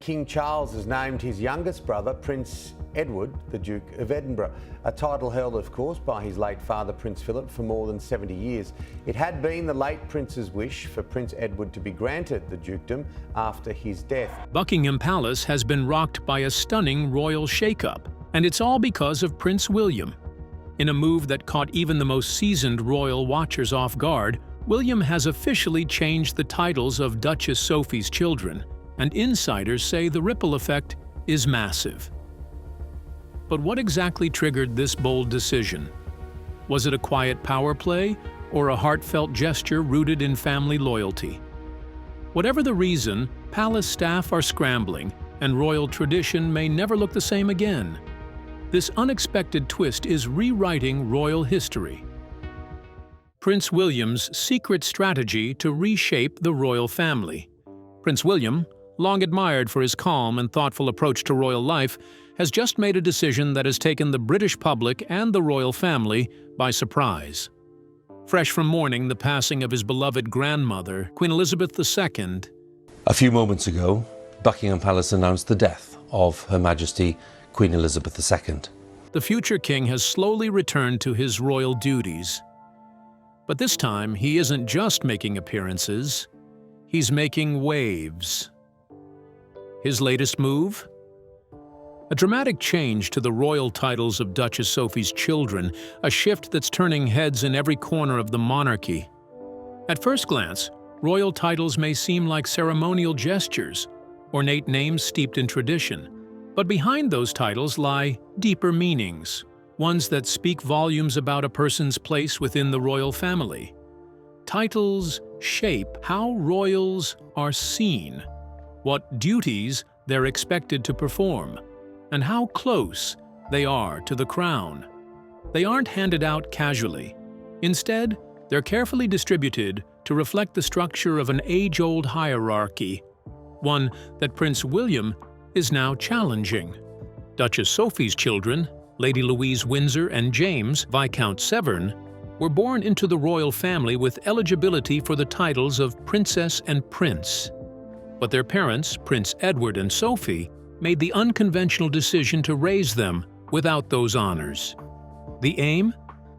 King Charles has named his youngest brother, Prince Edward, the Duke of Edinburgh, a title held, of course, by his late father, Prince Philip, for more than 70 years. It had been the late Prince's wish for Prince Edward to be granted the dukedom after his death. Buckingham Palace has been rocked by a stunning royal shake-up, and it's all because of Prince William. In a move that caught even the most seasoned royal watchers off guard, William has officially changed the titles of Duchess Sophie's children, and insiders say the ripple effect is massive. But what exactly triggered this bold decision? Was it a quiet power play or a heartfelt gesture rooted in family loyalty? Whatever the reason, palace staff are scrambling, and royal tradition may never look the same again. This unexpected twist is rewriting royal history. Prince William's secret strategy to reshape the royal family. Prince William, long admired for his calm and thoughtful approach to royal life, has just made a decision that has taken the British public and the royal family by surprise. Fresh from mourning the passing of his beloved grandmother, Queen Elizabeth II. A few moments ago, Buckingham Palace announced the death of Her Majesty Queen Elizabeth II. The future king has slowly returned to his royal duties. But this time, he isn't just making appearances, he's making waves. His latest move? A dramatic change to the royal titles of Duchess Sophie's children, a shift that's turning heads in every corner of the monarchy. At first glance, royal titles may seem like ceremonial gestures, ornate names steeped in tradition. But behind those titles lie deeper meanings, ones that speak volumes about a person's place within the royal family. Titles shape how royals are seen, what duties they're expected to perform, and how close they are to the crown. They aren't handed out casually. Instead, they're carefully distributed to reflect the structure of an age-old hierarchy, one that Prince William is now challenging. Duchess Sophie's children, Lady Louise Windsor and James, Viscount Severn, were born into the royal family with eligibility for the titles of Princess and Prince. But their parents, Prince Edward and Sophie, made the unconventional decision to raise them without those honors. The aim?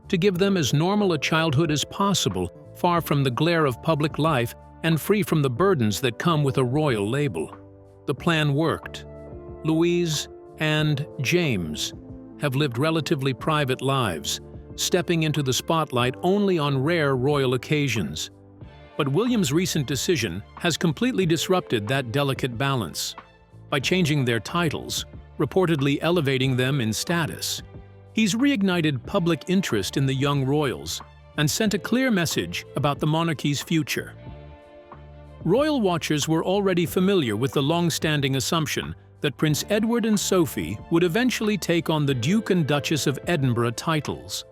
To give them as normal a childhood as possible, far from the glare of public life and free from the burdens that come with a royal label. The plan worked. Louise and James have lived relatively private lives, stepping into the spotlight only on rare royal occasions. But William's recent decision has completely disrupted that delicate balance. By changing their titles, reportedly elevating them in status, he's reignited public interest in the young royals and sent a clear message about the monarchy's future. Royal watchers were already familiar with the long-standing assumption that Prince Edward and Sophie would eventually take on the Duke and Duchess of Edinburgh titles.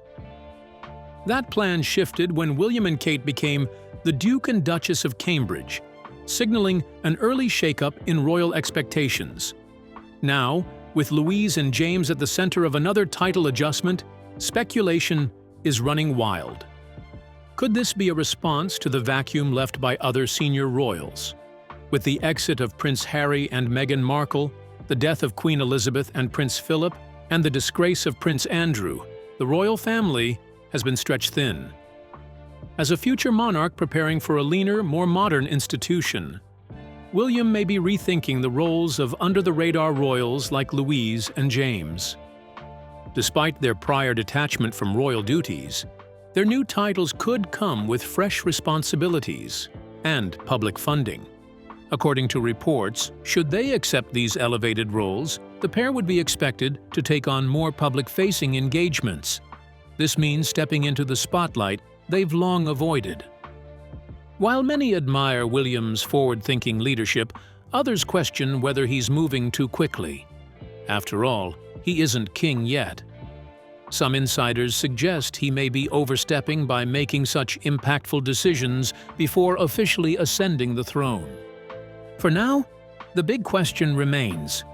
That plan shifted when William and Kate became the Duke and Duchess of Cambridge, signaling an early shakeup in royal expectations. Now, with Louise and James at the center of another title adjustment, speculation is running wild. Could this be a response to the vacuum left by other senior royals? With the exit of Prince Harry and Meghan Markle, the death of Queen Elizabeth and Prince Philip, and the disgrace of Prince Andrew, the royal family has been stretched thin. As a future monarch preparing for a leaner, more modern institution, William may be rethinking the roles of under-the-radar royals like Louise and James. Despite their prior detachment from royal duties, their new titles could come with fresh responsibilities and public funding. According to reports, should they accept these elevated roles, the pair would be expected to take on more public-facing engagements. This means stepping into the spotlight they've long avoided. While many admire William's forward-thinking leadership, others question whether he's moving too quickly. After all, he isn't king yet. Some insiders suggest he may be overstepping by making such impactful decisions before officially ascending the throne. For now, the big question remains: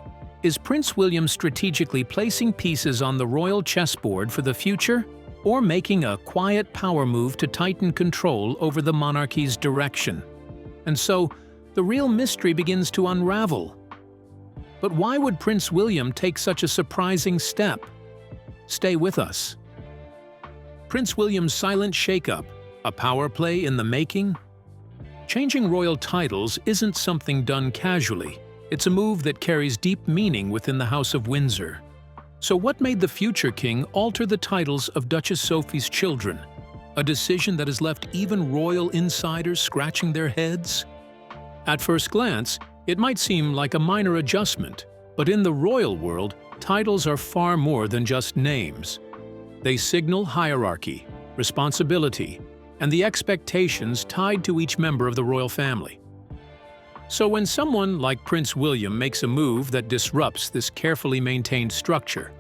is Prince William strategically placing pieces on the royal chessboard for the future, or making a quiet power move to tighten control over the monarchy's direction? And so, the real mystery begins to unravel. But why would Prince William take such a surprising step? Stay with us. Prince William's silent shakeup, a power play in the making? Changing royal titles isn't something done casually. It's a move that carries deep meaning within the House of Windsor. So what made the future king alter the titles of Duchess Sophie's children? A decision that has left even royal insiders scratching their heads? At first glance, it might seem like a minor adjustment, but in the royal world, titles are far more than just names. They signal hierarchy, responsibility, and the expectations tied to each member of the royal family. So when someone like Prince William makes a move that disrupts this carefully maintained structure,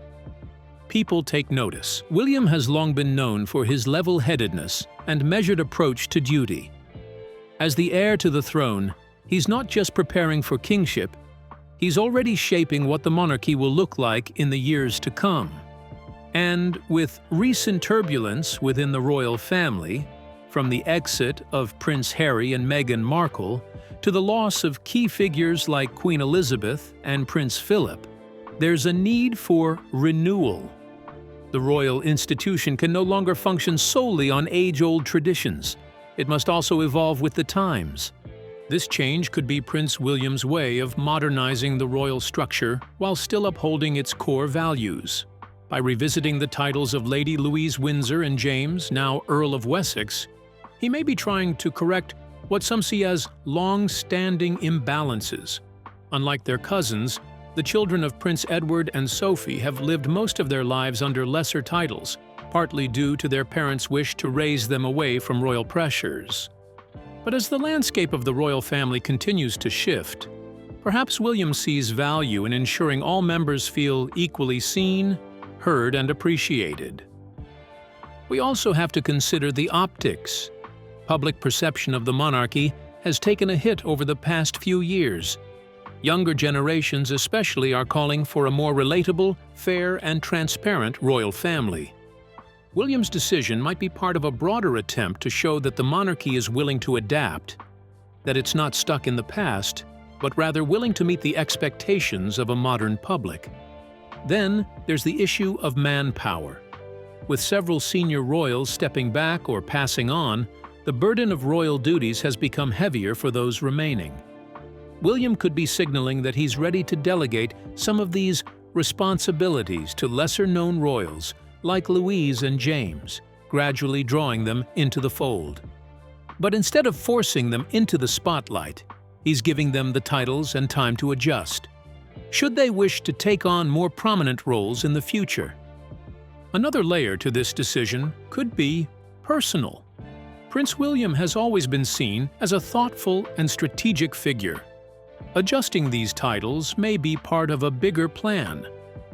people take notice. William has long been known for his level-headedness and measured approach to duty. As the heir to the throne, he's not just preparing for kingship, he's already shaping what the monarchy will look like in the years to come. And with recent turbulence within the royal family, from the exit of Prince Harry and Meghan Markle to the loss of key figures like Queen Elizabeth and Prince Philip, there's a need for renewal. The royal institution can no longer function solely on age-old traditions. It must also evolve with the times. This change could be Prince William's way of modernizing the royal structure while still upholding its core values. By revisiting the titles of Lady Louise Windsor and James, now Earl of Wessex, he may be trying to correct what some see as long-standing imbalances. Unlike their cousins, the children of Prince Edward and Sophie have lived most of their lives under lesser titles, partly due to their parents' wish to raise them away from royal pressures. But as the landscape of the royal family continues to shift, perhaps William sees value in ensuring all members feel equally seen, heard, and appreciated. We also have to consider the optics. Public perception of the monarchy has taken a hit over the past few years. Younger generations especially are calling for a more relatable, fair, and transparent royal family. William's decision might be part of a broader attempt to show that the monarchy is willing to adapt, that it's not stuck in the past, but rather willing to meet the expectations of a modern public. Then there's the issue of manpower. With several senior royals stepping back or passing on, the burden of royal duties has become heavier for those remaining. William could be signaling that he's ready to delegate some of these responsibilities to lesser-known royals like Louise and James, gradually drawing them into the fold. But instead of forcing them into the spotlight, he's giving them the titles and time to adjust, should they wish to take on more prominent roles in the future. Another layer to this decision could be personal. Prince William has always been seen as a thoughtful and strategic figure. Adjusting these titles may be part of a bigger plan,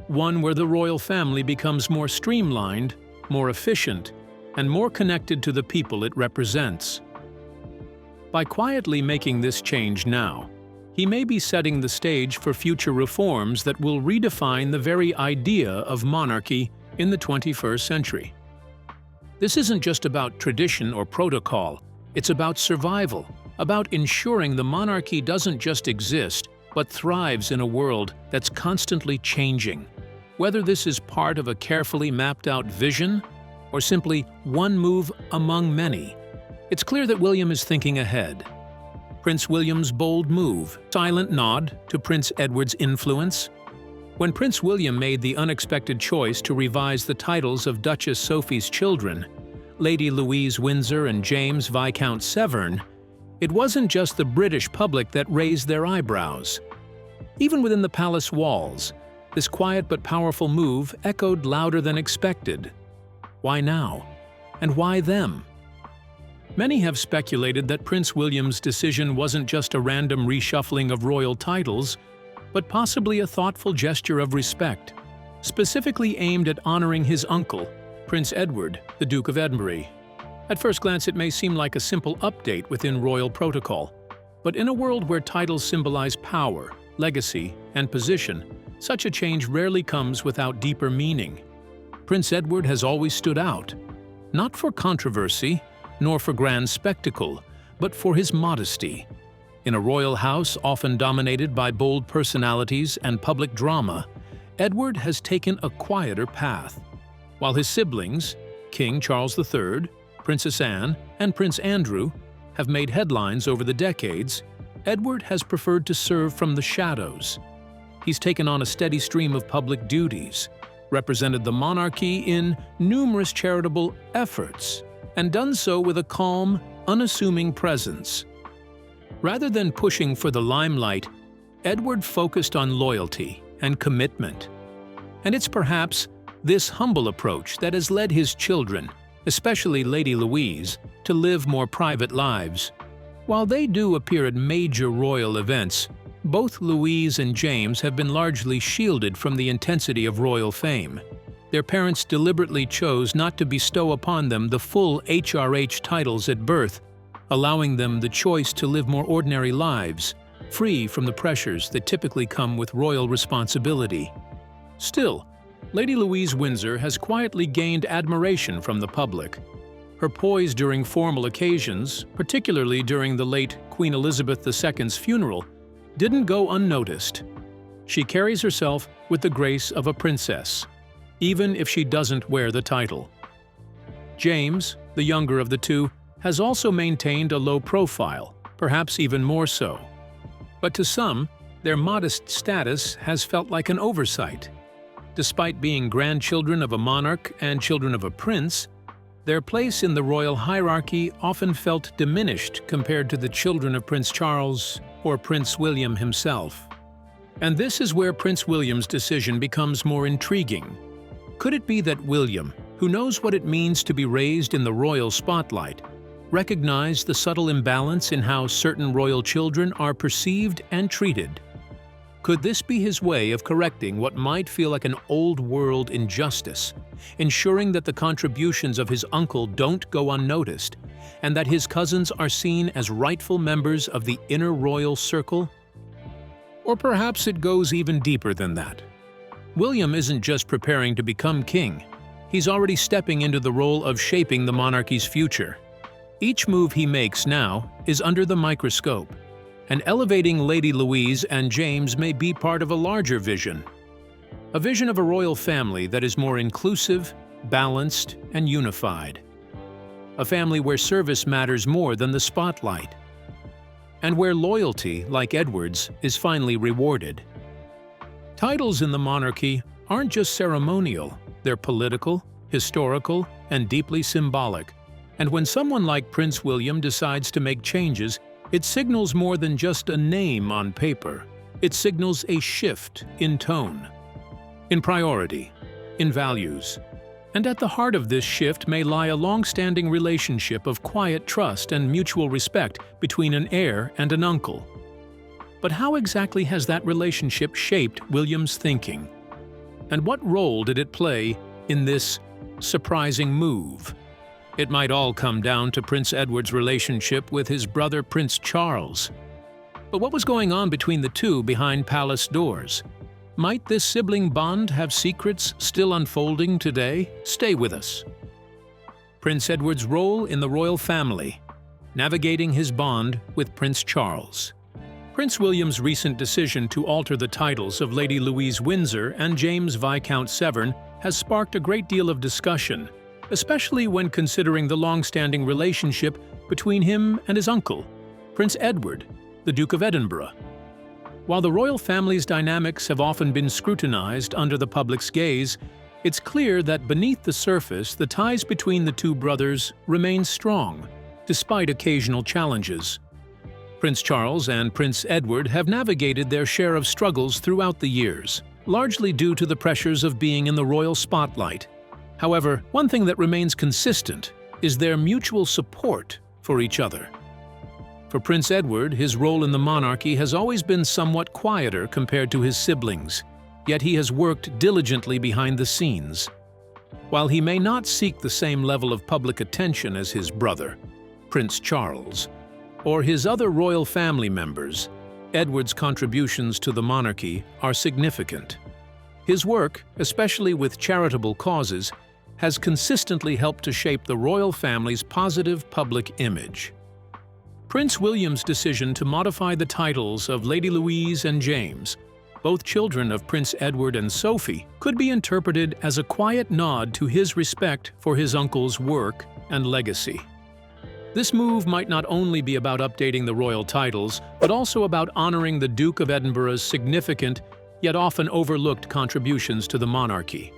one where the royal family becomes more streamlined, more efficient, and more connected to the people it represents. By quietly making this change now, he may be setting the stage for future reforms that will redefine the very idea of monarchy in the 21st century. This isn't just about tradition or protocol, it's about survival, about ensuring the monarchy doesn't just exist, but thrives in a world that's constantly changing. Whether this is part of a carefully mapped-out vision, or simply one move among many, it's clear that William is thinking ahead. Prince William's bold move, silent nod to Prince Edward's influence. When Prince William made the unexpected choice to revise the titles of Duchess Sophie's children, Lady Louise Windsor and James Viscount Severn, it wasn't just the British public that raised their eyebrows. Even within the palace walls, this quiet but powerful move echoed louder than expected. Why now? And why them? Many have speculated that Prince William's decision wasn't just a random reshuffling of royal titles, but possibly a thoughtful gesture of respect, specifically aimed at honoring his uncle, Prince Edward, the Duke of Edinburgh. At first glance, it may seem like a simple update within royal protocol, but in a world where titles symbolize power, legacy, and position, such a change rarely comes without deeper meaning. Prince Edward has always stood out, not for controversy, nor for grand spectacle, but for his modesty. In a royal house often dominated by bold personalities and public drama, Edward has taken a quieter path. While his siblings, King Charles III, Princess Anne, and Prince Andrew, have made headlines over the decades, Edward has preferred to serve from the shadows. He's taken on a steady stream of public duties, represented the monarchy in numerous charitable efforts, and done so with a calm, unassuming presence. Rather than pushing for the limelight, Edward focused on loyalty and commitment. And it's perhaps this humble approach that has led his children, especially Lady Louise, to live more private lives. While they do appear at major royal events, both Louise and James have been largely shielded from the intensity of royal fame. Their parents deliberately chose not to bestow upon them the full HRH titles at birth, allowing them the choice to live more ordinary lives, free from the pressures that typically come with royal responsibility. Still, Lady Louise Windsor has quietly gained admiration from the public. Her poise during formal occasions, particularly during the late Queen Elizabeth II's funeral, didn't go unnoticed. She carries herself with the grace of a princess, even if she doesn't wear the title. James, the younger of the two, has also maintained a low profile, perhaps even more so. But to some, their modest status has felt like an oversight. Despite being grandchildren of a monarch and children of a prince, their place in the royal hierarchy often felt diminished compared to the children of Prince Charles or Prince William himself. And this is where Prince William's decision becomes more intriguing. Could it be that William, who knows what it means to be raised in the royal spotlight, recognized the subtle imbalance in how certain royal children are perceived and treated? Could this be his way of correcting what might feel like an old-world injustice, ensuring that the contributions of his uncle don't go unnoticed, and that his cousins are seen as rightful members of the inner royal circle? Or perhaps it goes even deeper than that. William isn't just preparing to become king. He's already stepping into the role of shaping the monarchy's future. Each move he makes now is under the microscope, and elevating Lady Louise and James may be part of a larger vision. A vision of a royal family that is more inclusive, balanced, and unified. A family where service matters more than the spotlight, and where loyalty, like Edward's, is finally rewarded. Titles in the monarchy aren't just ceremonial, they're political, historical, and deeply symbolic. And when someone like Prince William decides to make changes, it signals more than just a name on paper. It signals a shift in tone, in priority, in values. And at the heart of this shift may lie a long-standing relationship of quiet trust and mutual respect between an heir and an uncle. But how exactly has that relationship shaped William's thinking? And what role did it play in this surprising move? It might all come down to Prince Edward's relationship with his brother Prince Charles. But what was going on between the two behind palace doors? Might this sibling bond have secrets still unfolding today? Stay with us. Prince Edward's role in the royal family, navigating his bond with Prince Charles. Prince William's recent decision to alter the titles of Lady Louise Windsor and James Viscount Severn has sparked a great deal of discussion, especially when considering the long-standing relationship between him and his uncle, Prince Edward, the Duke of Edinburgh. While the royal family's dynamics have often been scrutinized under the public's gaze, it's clear that beneath the surface, the ties between the two brothers remain strong, despite occasional challenges. Prince Charles and Prince Edward have navigated their share of struggles throughout the years, largely due to the pressures of being in the royal spotlight. However, one thing that remains consistent is their mutual support for each other. For Prince Edward, his role in the monarchy has always been somewhat quieter compared to his siblings, yet he has worked diligently behind the scenes. While he may not seek the same level of public attention as his brother, Prince Charles, or his other royal family members, Edward's contributions to the monarchy are significant. His work, especially with charitable causes, has consistently helped to shape the royal family's positive public image. Prince William's decision to modify the titles of Lady Louise and James, both children of Prince Edward and Sophie, could be interpreted as a quiet nod to his respect for his uncle's work and legacy. This move might not only be about updating the royal titles, but also about honoring the Duke of Edinburgh's significant, yet often overlooked contributions to the monarchy.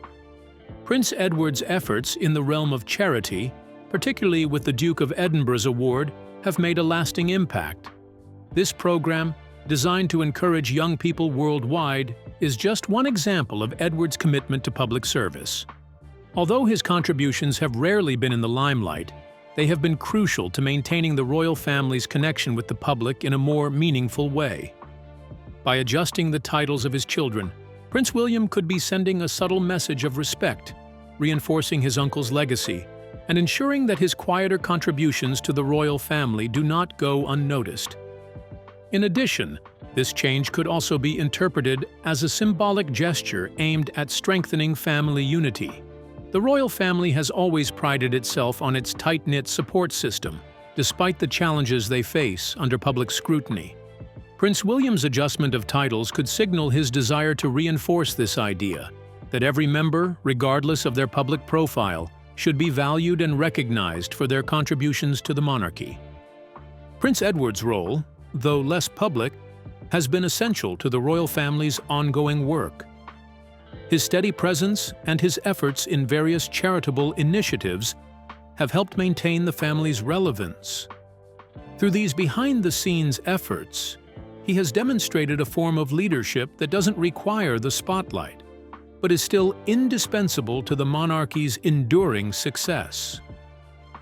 Prince Edward's efforts in the realm of charity, particularly with the Duke of Edinburgh's award, have made a lasting impact. This program, designed to encourage young people worldwide, is just one example of Edward's commitment to public service. Although his contributions have rarely been in the limelight, they have been crucial to maintaining the royal family's connection with the public in a more meaningful way. By adjusting the titles of his children, Prince William could be sending a subtle message of respect, reinforcing his uncle's legacy, and ensuring that his quieter contributions to the royal family do not go unnoticed. In addition, this change could also be interpreted as a symbolic gesture aimed at strengthening family unity. The royal family has always prided itself on its tight-knit support system, despite the challenges they face under public scrutiny. Prince William's adjustment of titles could signal his desire to reinforce this idea, that every member, regardless of their public profile, should be valued and recognized for their contributions to the monarchy. Prince Edward's role, though less public, has been essential to the royal family's ongoing work. His steady presence and his efforts in various charitable initiatives have helped maintain the family's relevance. Through these behind-the-scenes efforts, he has demonstrated a form of leadership that doesn't require the spotlight, but is still indispensable to the monarchy's enduring success.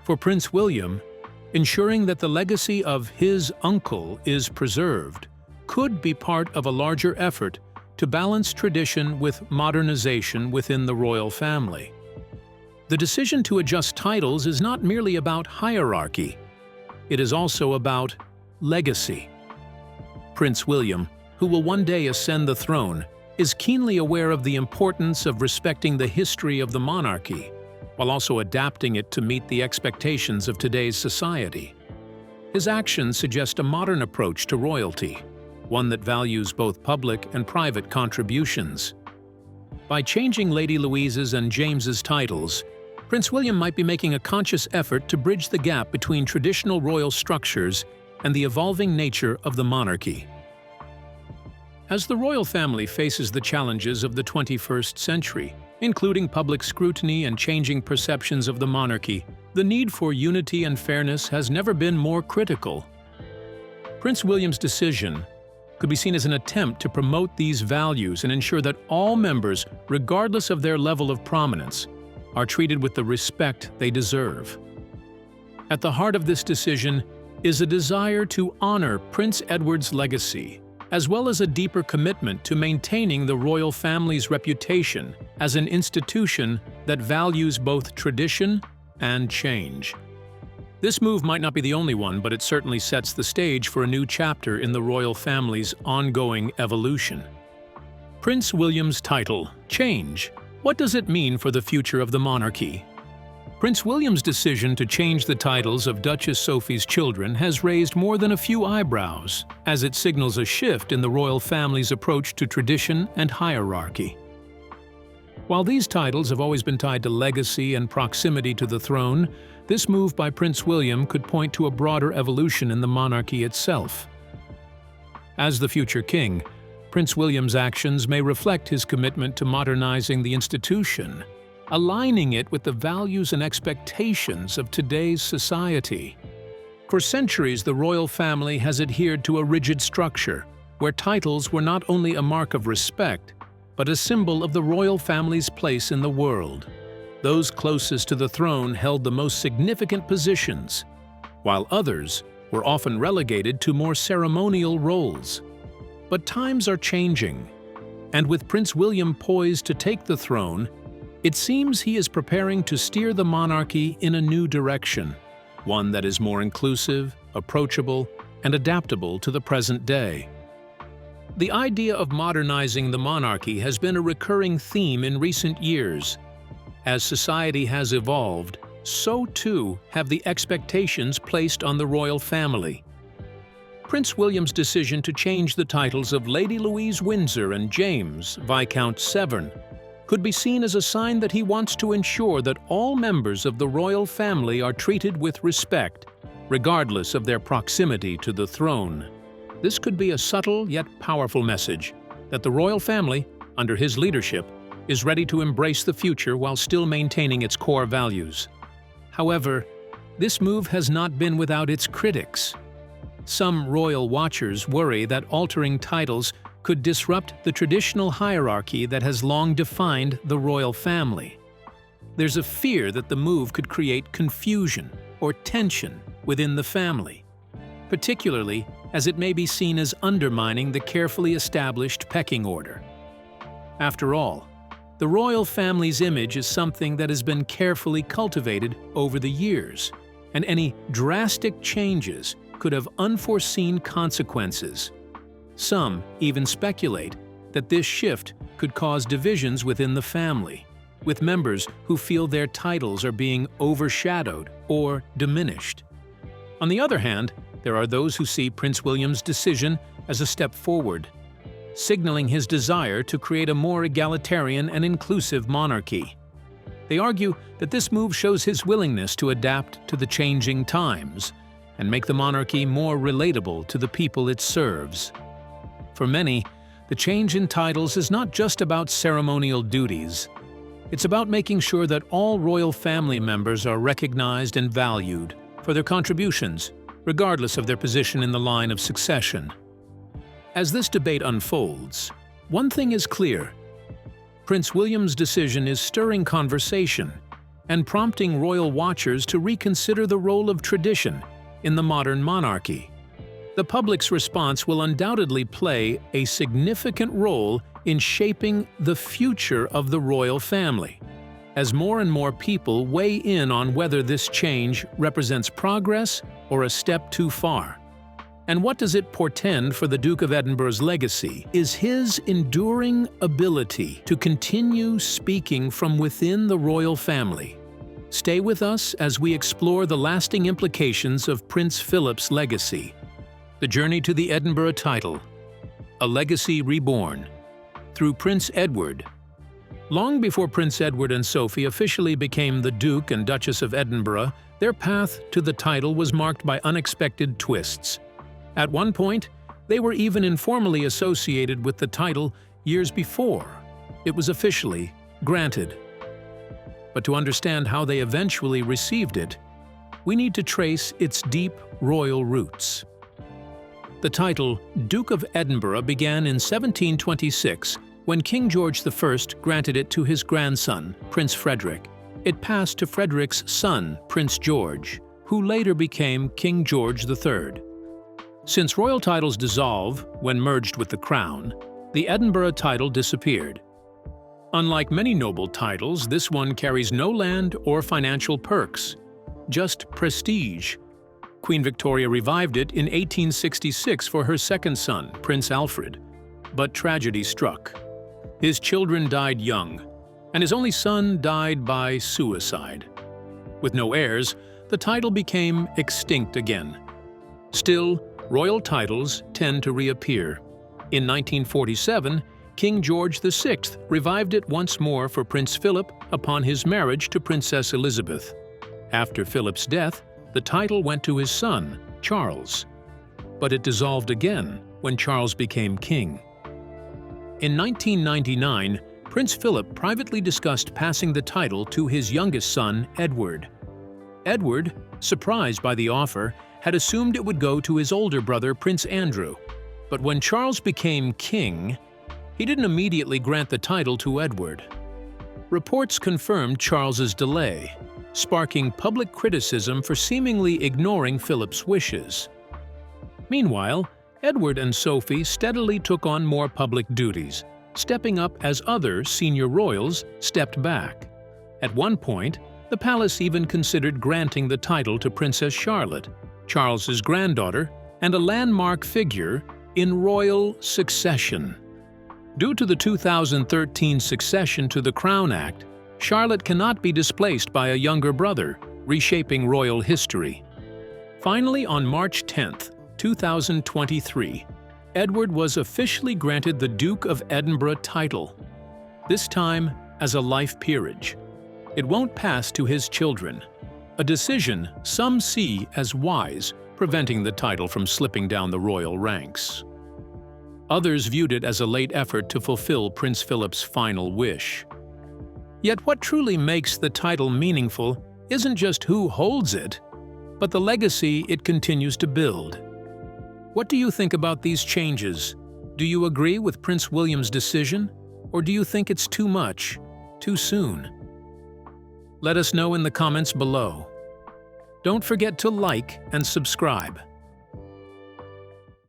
For Prince William, ensuring that the legacy of his uncle is preserved could be part of a larger effort to balance tradition with modernization within the royal family. The decision to adjust titles is not merely about hierarchy, it is also about legacy. Prince William, who will one day ascend the throne, is keenly aware of the importance of respecting the history of the monarchy, while also adapting it to meet the expectations of today's society. His actions suggest a modern approach to royalty, one that values both public and private contributions. By changing Lady Louise's and James's titles, Prince William might be making a conscious effort to bridge the gap between traditional royal structures and the evolving nature of the monarchy. As the royal family faces the challenges of the 21st century, including public scrutiny and changing perceptions of the monarchy, the need for unity and fairness has never been more critical. Prince William's decision could be seen as an attempt to promote these values and ensure that all members, regardless of their level of prominence, are treated with the respect they deserve. At the heart of this decision is a desire to honor Prince Edward's legacy, as well as a deeper commitment to maintaining the royal family's reputation as an institution that values both tradition and change. This move might not be the only one, but it certainly sets the stage for a new chapter in the royal family's ongoing evolution. Prince William's title, change. What does it mean for the future of the monarchy? Prince William's decision to change the titles of Duchess Sophie's children has raised more than a few eyebrows, as it signals a shift in the royal family's approach to tradition and hierarchy. While these titles have always been tied to legacy and proximity to the throne, this move by Prince William could point to a broader evolution in the monarchy itself. As the future king, Prince William's actions may reflect his commitment to modernizing the institution, aligning it with the values and expectations of today's society. For centuries, the royal family has adhered to a rigid structure, where titles were not only a mark of respect, but a symbol of the royal family's place in the world. Those closest to the throne held the most significant positions, while others were often relegated to more ceremonial roles. But times are changing, and with Prince William poised to take the throne, it seems he is preparing to steer the monarchy in a new direction, one that is more inclusive, approachable, and adaptable to the present day. The idea of modernizing the monarchy has been a recurring theme in recent years. As society has evolved, so too have the expectations placed on the royal family. Prince William's decision to change the titles of Lady Louise Windsor and James, Viscount Severn, could be seen as a sign that he wants to ensure that all members of the royal family are treated with respect, regardless of their proximity to the throne. This could be a subtle yet powerful message that the royal family, under his leadership, is ready to embrace the future while still maintaining its core values. However, this move has not been without its critics. Some royal watchers worry that altering titles could disrupt the traditional hierarchy that has long defined the royal family. There's a fear that the move could create confusion or tension within the family, particularly as it may be seen as undermining the carefully established pecking order. After all, the royal family's image is something that has been carefully cultivated over the years, and any drastic changes could have unforeseen consequences. Some even speculate that this shift could cause divisions within the family, with members who feel their titles are being overshadowed or diminished. On the other hand, there are those who see Prince William's decision as a step forward, signaling his desire to create a more egalitarian and inclusive monarchy. They argue that this move shows his willingness to adapt to the changing times and make the monarchy more relatable to the people it serves. For many, the change in titles is not just about ceremonial duties. It's about making sure that all royal family members are recognized and valued for their contributions, regardless of their position in the line of succession. As this debate unfolds, one thing is clear. Prince William's decision is stirring conversation and prompting royal watchers to reconsider the role of tradition in the modern monarchy. The public's response will undoubtedly play a significant role in shaping the future of the royal family, as more and more people weigh in on whether this change represents progress or a step too far. And what does it portend for the Duke of Edinburgh's legacy is his enduring ability to continue speaking from within the royal family. Stay with us as we explore the lasting implications of Prince Philip's legacy. The journey to the Edinburgh title, a legacy reborn, through Prince Edward. Long before Prince Edward and Sophie officially became the Duke and Duchess of Edinburgh, their path to the title was marked by unexpected twists. At one point, they were even informally associated with the title years before it was officially granted. But to understand how they eventually received it, we need to trace its deep royal roots. The title Duke of Edinburgh began in 1726 when King George I granted it to his grandson, Prince Frederick. It passed to Frederick's son, Prince George, who later became King George III. Since royal titles dissolve when merged with the crown, the Edinburgh title disappeared. Unlike many noble titles, this one carries no land or financial perks, just prestige. Queen Victoria revived it in 1866 for her second son, Prince Alfred, but tragedy struck. His children died young, and his only son died by suicide. With no heirs, the title became extinct again. Still, royal titles tend to reappear. In 1947, King George VI revived it once more for Prince Philip upon his marriage to Princess Elizabeth. After Philip's death, the title went to his son, Charles. But it dissolved again when Charles became king. In 1999, Prince Philip privately discussed passing the title to his youngest son, Edward. Edward, surprised by the offer, had assumed it would go to his older brother, Prince Andrew. But when Charles became king, he didn't immediately grant the title to Edward. Reports confirmed Charles's delay, sparking public criticism for seemingly ignoring Philip's wishes. Meanwhile, Edward and Sophie steadily took on more public duties, stepping up as other senior royals stepped back. At one point, the palace even considered granting the title to Princess Charlotte, Charles's granddaughter, and a landmark figure in royal succession. Due to the 2013 succession to the Crown Act, Charlotte cannot be displaced by a younger brother, reshaping royal history. Finally, on March 10th, 2023, Edward was officially granted the Duke of Edinburgh title, this time as a life peerage. It won't pass to his children, a decision some see as wise, preventing the title from slipping down the royal ranks. Others viewed it as a late effort to fulfill Prince Philip's final wish. Yet what truly makes the title meaningful isn't just who holds it, but the legacy it continues to build. What do you think about these changes? Do you agree with Prince William's decision, or do you think it's too much, too soon? Let us know in the comments below. Don't forget to like and subscribe.